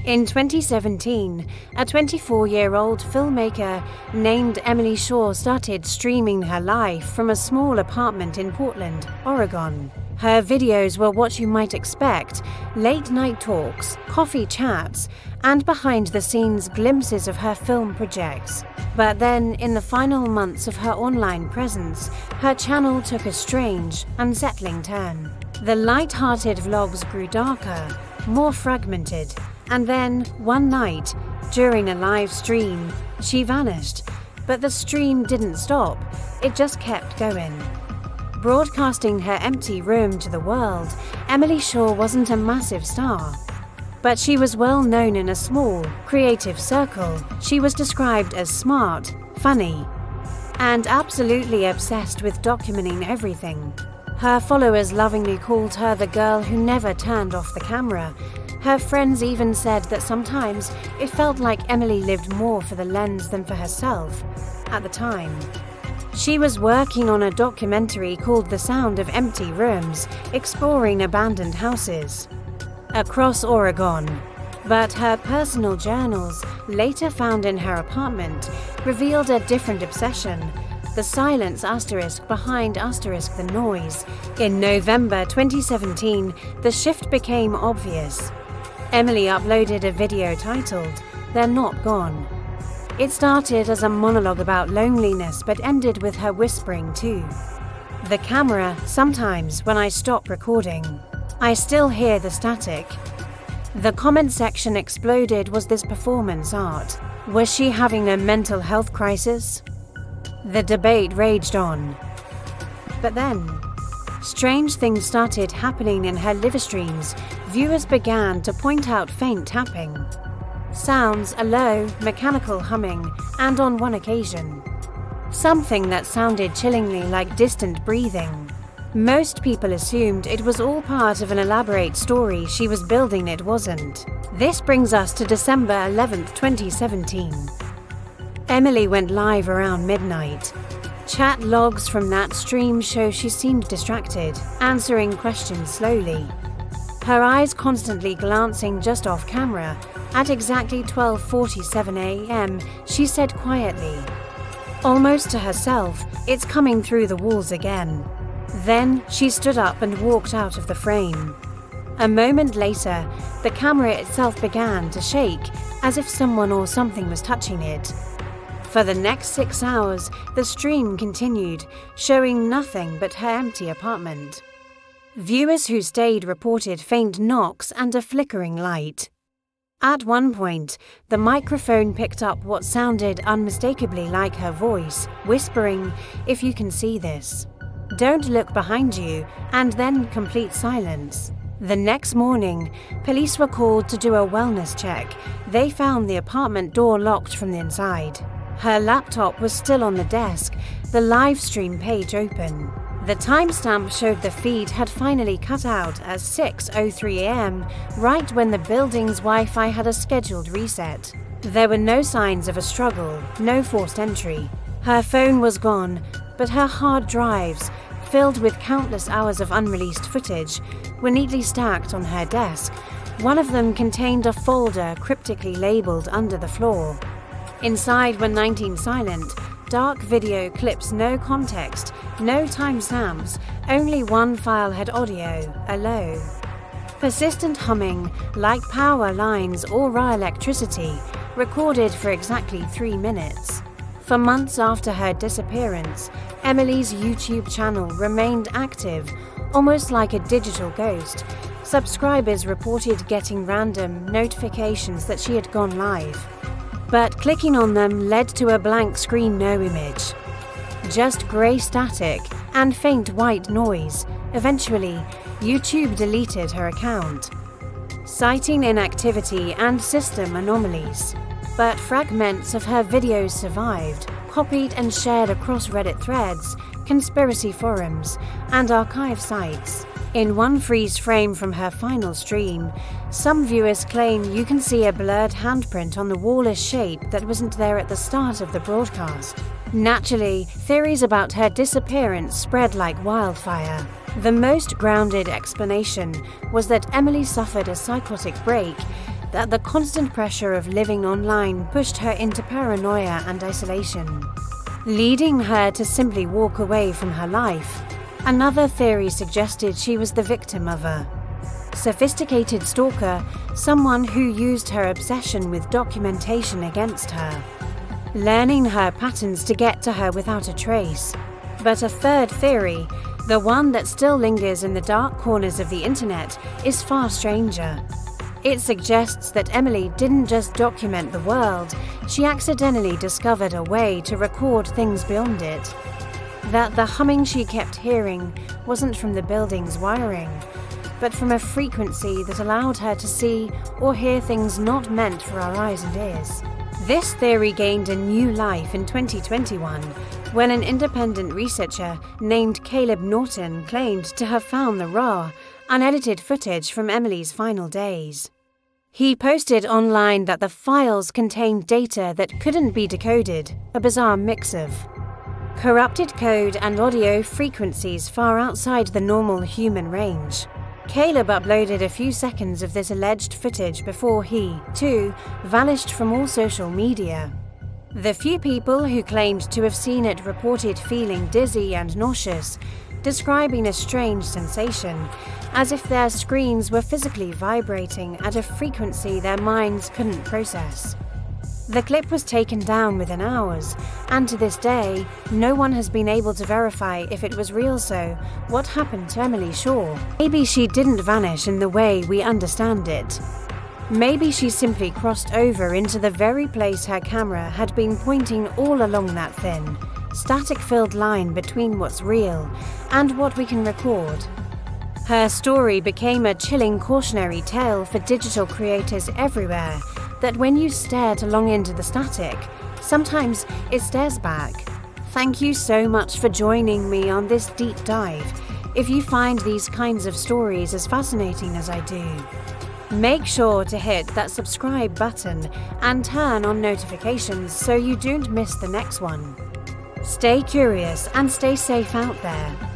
In 2017, a 24-year-old filmmaker named Emily Shaw started streaming her life from a small apartment in Portland, Oregon. Her videos were what you might expect: late-night talks, coffee chats, and behind-the-scenes glimpses of her film projects. But then, in the final months of her online presence, her channel took a strange, unsettling turn. The light-hearted vlogs grew darker, more fragmented, and then, one night, during a live stream, she vanished. But the stream didn't stop, it just kept going. Broadcasting her empty room to the world, Emily Shaw wasn't a massive star. But she was well known in a small, creative circle. She was described as smart, funny, and absolutely obsessed with documenting everything. Her followers lovingly called her the girl who never turned off the camera. Her friends even said that sometimes it felt like Emily lived more for the lens than for herself at the time. She was working on a documentary called The Sound of Empty Rooms, exploring abandoned houses across Oregon. But her personal journals, later found in her apartment, revealed a different obsession: the silence asterisk behind asterisk the noise. In November 2017, the shift became obvious. Emily uploaded a video titled, "They're Not Gone." It started as a monologue about loneliness but ended with her whispering too. "The camera, sometimes when I stop recording, I still hear the static." The comment section exploded. Was this performance art? Was she having a mental health crisis? The debate raged on. But then, strange things started happening in her live streams. Viewers began to point out faint tapping, sounds, a low, mechanical humming, and on one occasion, something that sounded chillingly like distant breathing. Most people assumed it was all part of an elaborate story she was building. It wasn't. This brings us to December 11th, 2017. Emily went live around midnight. Chat logs from that stream show she seemed distracted, answering questions slowly, her eyes constantly glancing just off camera. At exactly 12:47 a.m., she said quietly, almost to herself, "It's coming through the walls again." Then she stood up and walked out of the frame. A moment later, the camera itself began to shake, as if someone or something was touching it. For the next 6 hours, the stream continued, showing nothing but her empty apartment. Viewers who stayed reported faint knocks and a flickering light. At one point, the microphone picked up what sounded unmistakably like her voice, whispering, "If you can see this, don't look behind you," and then complete silence. The next morning, police were called to do a wellness check. They found the apartment door locked from the inside. Her laptop was still on the desk, the live stream page open. The timestamp showed the feed had finally cut out at 6:03 a.m., right when the building's Wi-Fi had a scheduled reset. There were no signs of a struggle, no forced entry. Her phone was gone, but her hard drives, filled with countless hours of unreleased footage, were neatly stacked on her desk. One of them contained a folder cryptically labeled "Under the Floor." Inside were 19 silent, dark video clips, no context, no timestamps, only one file had audio, a low, persistent humming, like power lines or raw electricity, recorded for exactly 3 minutes. For months after her disappearance, Emily's YouTube channel remained active, almost like a digital ghost. Subscribers reported getting random notifications that she had gone live, but clicking on them led to a blank screen, no image, just grey static and faint white noise. Eventually, YouTube deleted her account, citing inactivity and system anomalies. But fragments of her videos survived, copied and shared across Reddit threads, conspiracy forums, and archive sites. In one freeze frame from her final stream, some viewers claim you can see a blurred handprint on the wallish shape that wasn't there at the start of the broadcast. Naturally, theories about her disappearance spread like wildfire. The most grounded explanation was that Emily suffered a psychotic break, that the constant pressure of living online pushed her into paranoia and isolation, leading her to simply walk away from her life. Another theory suggested she was the victim of a sophisticated stalker, someone who used her obsession with documentation against her, learning her patterns to get to her without a trace. But a third theory, the one that still lingers in the dark corners of the internet, is far stranger. It suggests that Emily didn't just document the world, she accidentally discovered a way to record things beyond it. That the humming she kept hearing wasn't from the building's wiring, but from a frequency that allowed her to see or hear things not meant for our eyes and ears. This theory gained a new life in 2021, when an independent researcher named Caleb Norton claimed to have found the raw, unedited footage from Emily's final days. He posted online that the files contained data that couldn't be decoded, a bizarre mix of corrupted code and audio frequencies far outside the normal human range. Caleb uploaded a few seconds of this alleged footage before he, too, vanished from all social media. The few people who claimed to have seen it reported feeling dizzy and nauseous, describing a strange sensation, as if their screens were physically vibrating at a frequency their minds couldn't process. The clip was taken down within hours, and to this day, no one has been able to verify if it was real. So, what happened to Emily Shaw? Maybe she didn't vanish in the way we understand it. Maybe she simply crossed over into the very place her camera had been pointing all along that thin, static-filled line between what's real and what we can record. Her story became a chilling cautionary tale for digital creators everywhere, that when you stare too long into the static, sometimes it stares back. Thank you so much for joining me on this deep dive. If you find these kinds of stories as fascinating as I do, make sure to hit that subscribe button and turn on notifications so you don't miss the next one. Stay curious and stay safe out there.